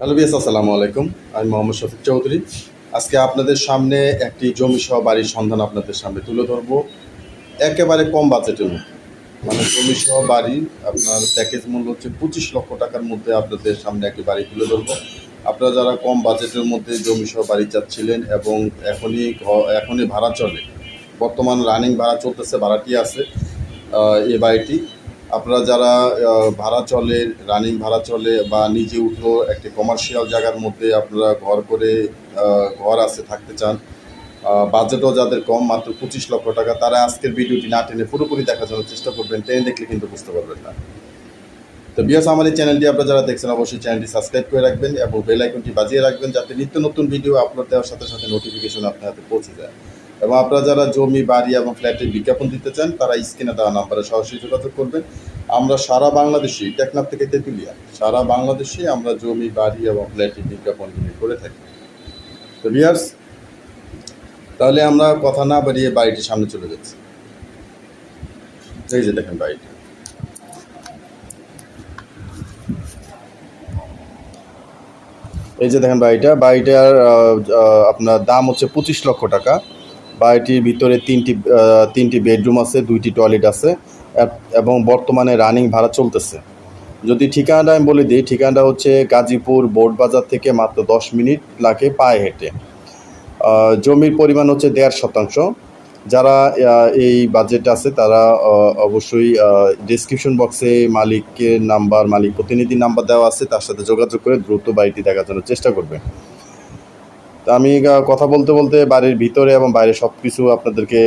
Hello বিয়াস, আসসালামু আলাইকুম। আমি মোহাম্মদ শফিক চৌধুরী। আজকে আপনাদের সামনে একটি জমি সহ বাড়ির সন্ধান আপনাদের সামনে তুলে ধরবো একেবারে কম বাজেটের মধ্যে। মানে জমি সহ বাড়ি আপনার প্যাকেজ মূল্য হচ্ছে 25 লক্ষ টাকার মধ্যে আপনাদের সামনে একটি বাড়ি তুলে ধরবো। আপনারা যারা কম বাজেটের মধ্যে জমি সহ বাড়ি চাচ্ছিলেন এবং এখনই ভাড়া চলে, বর্তমান রানিং ভাড়া চলতেছে, ভাড়াটি আছে এই বাড়িটি। আপনারা যারা ভাড়া চলে, রানিং ভাড়া চলে বা নিজে উঠো একটি কমার্শিয়াল জায়গার মধ্যে আপনারা ঘর আছে, থাকতে চান, বাজেটও যাদের কম, মাত্র 25 লক্ষ টাকা, তারা আজকের ভিডিওটি না টেনে পুরোপুরি দেখার জন্য চেষ্টা করবেন। টেনে দেখলে কিন্তু বুঝতে পারবেন না। তো বিয়াস, আমার এই চ্যানেলটি আপনারা যারা দেখছেন অবশ্যই চ্যানেলটি সাবস্ক্রাইব করে রাখবেন এবং বেল আইকনটি বাজিয়ে রাখবেন, যাতে নিত্য নতুন ভিডিও আপলোড দেওয়ার সাথে সাথে নোটিফিকেশন আপনার হাতে পৌঁছে যায়। এবং আপনারা যারা জমি, বাড়ি এবং ফ্ল্যাটের বিজ্ঞাপন দিতে চান, তারা স্ক্রিনে দেওয়া নাম্বারে সরাসরি যোগাযোগ করবেন। আমরা সারা বাংলাদেশে, টেকনাফ থেকে তেঁতুলিয়া, সারা বাংলাদেশে আমরা জমি, বাড়ি এবং ফ্ল্যাটের বিজ্ঞাপনগুলি করে থাকি। তো বিয়ার্স, তাহলে আমরা কথা না বাড়িয়ে বাড়িটির সামনে চলে যাচ্ছি। এই যে দেখেন বাড়িটি। এই যে দেখেন বাড়িটার আপনার দাম হচ্ছে 25 লক্ষ টাকা। বাড়িটির ভিতরে তিনটি বেডরুম আছে, 2টি টয়লেট আছে এবং বর্তমানে রানিং ভাড়া চলতেছে। যদি ঠিকানাটা আমি বলে দিই, ঠিকানাটা হচ্ছে গাজীপুর বোর্ডবাজার থেকে মাত্র 10 মিনিট লাগে পায়ে হেঁটে। জমির পরিমাণ হচ্ছে 1.5 শতাংশ। যারা এই বাজেট আছে তারা অবশ্যই ডেসক্রিপশন বক্সে মালিক প্রতিনিধির নাম্বার দেওয়া আছে, তার সাথে যোগাযোগ করে দ্রুত বাড়িটি দেখার জন্য চেষ্টা করবেন। তো আমি কথা বলতে বলতে বাড়ির ভিতরে এবং বাইরে সব কিছু আপনাদেরকে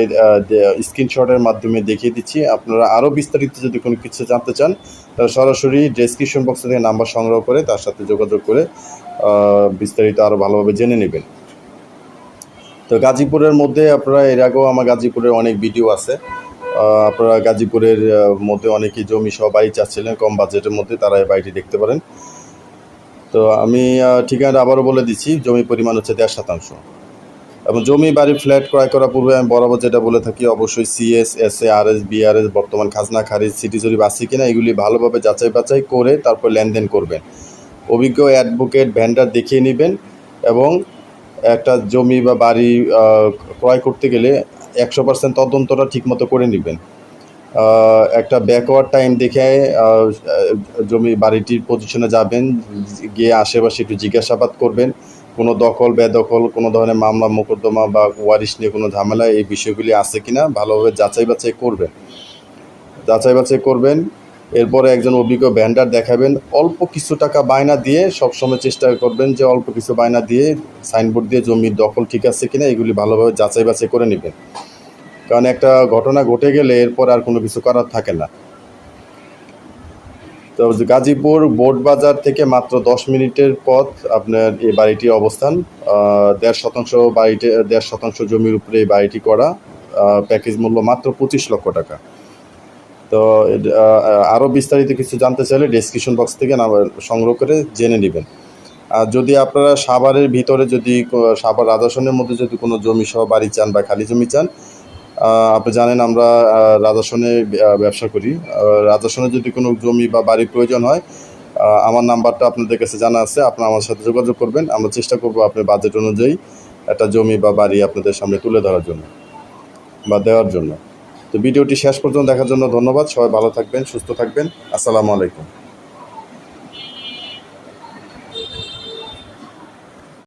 স্ক্রিনশটের মাধ্যমে দেখিয়ে দিচ্ছি। আপনারা আরও বিস্তারিত যদি কোনো কিছু জানতে চান, তাহলে সরাসরি ডেসক্রিপশন বক্স থেকে নাম্বার সংগ্রহ করে তার সাথে যোগাযোগ করে বিস্তারিত আরও ভালোভাবে জেনে নেবেন। তো গাজীপুরের মধ্যে আপনারা এর আগেও আমার গাজীপুরের অনেক ভিডিও আছে। আপনারা গাজীপুরের মধ্যে অনেকেই জমি সহ বাড়ি চাচ্ছিলেন কম বাজেটের মধ্যে, তারা এই বাড়িটি দেখতে পারেন। তো আমি ঠিকানাটা আবারও বলে দিচ্ছি। জমি পরিমাণ হচ্ছে 1.5 শতাংশ। এবং জমি, বাড়ি, ফ্ল্যাট ক্রয় করার পূর্বে আমি বরাবর যেটা বলে থাকি, অবশ্যই সিএস, এসএ, আরএস, বিআরএস, বর্তমান খাজনা খারিজ, সিটি জরিপ আছে কিনা এগুলি ভালোভাবে যাচাই বাছাই করে তারপর লেনদেন করবেন। অভিজ্ঞ অ্যাডভোকেট ভেন্ডার দেখিয়ে নেবেন এবং একটা জমি বা বাড়ি ক্রয় করতে গেলে 100% তদন্তটা ঠিকমতো করে নেবেন। একটা ব্যাকওয়ার্ড টাইম দেখে জমি বাড়িটির পজিশনে যাবেন, গিয়ে আশেপাশে একটু জিজ্ঞাসাবাদ করবেন। কোনো দখল বেদখল, কোনো ধরনের মামলা মোকদ্দমা বা ওয়ারিশ নিয়ে কোনো ঝামেলা, এই বিষয়গুলি আছে কিনা ভালোভাবে যাচাই বাছাই করবেন। এরপরে একজন অভিজ্ঞ ভেন্ডার দেখাবেন। অল্প কিছু টাকা বায়না দিয়ে, সবসময় চেষ্টা করবেন যে অল্প কিছু বায়না দিয়ে সাইনবোর্ড দিয়ে জমির দখল ঠিক আছে কিনা এগুলি ভালোভাবে যাচাই বাছাই করে নেবেন। কারণ একটা ঘটনা ঘটে গেলে এরপর আর কোনো কিছু করার থাকে না। তো গাজীপুর বোর্ডবাজার থেকে মাত্র 10 মিনিটের পথ আপনার এই বাড়িটির অবস্থান। 1.5 শতাংশ জমির উপরে এই বাড়িটি করা। প্যাকেজ মূল্য মাত্র 25 লক্ষ টাকা। তো আরও বিস্তারিত কিছু জানতে চাইলে ডেসক্রিপশন বক্স থেকে সংগ্রহ করে জেনে নেবেন। আর যদি আপনারা সাভারের ভিতরে, সাভার রাজাসনের মধ্যে যদি কোনো জমি সহ বাড়ি চান বা খালি জমি চান, আপনি জানেন আমরা রাজাসনে ব্যবসা করি। রাজাসনে যদি কোনো জমি বা বাড়ির প্রয়োজন হয়, আমার নাম্বারটা আপনাদের কাছে জানা আছে, আপনারা আমার সাথে যোগাযোগ করবেন। আমরা চেষ্টা করব আপনার বাজেট অনুযায়ী একটা জমি বা বাড়ি আপনাদের সামনে তুলে ধরার জন্য বা দেওয়ার জন্য। তো ভিডিওটি শেষ পর্যন্ত দেখার জন্য ধন্যবাদ। সবাই ভালো থাকবেন, সুস্থ থাকবেন। আসসালামু আলাইকুম।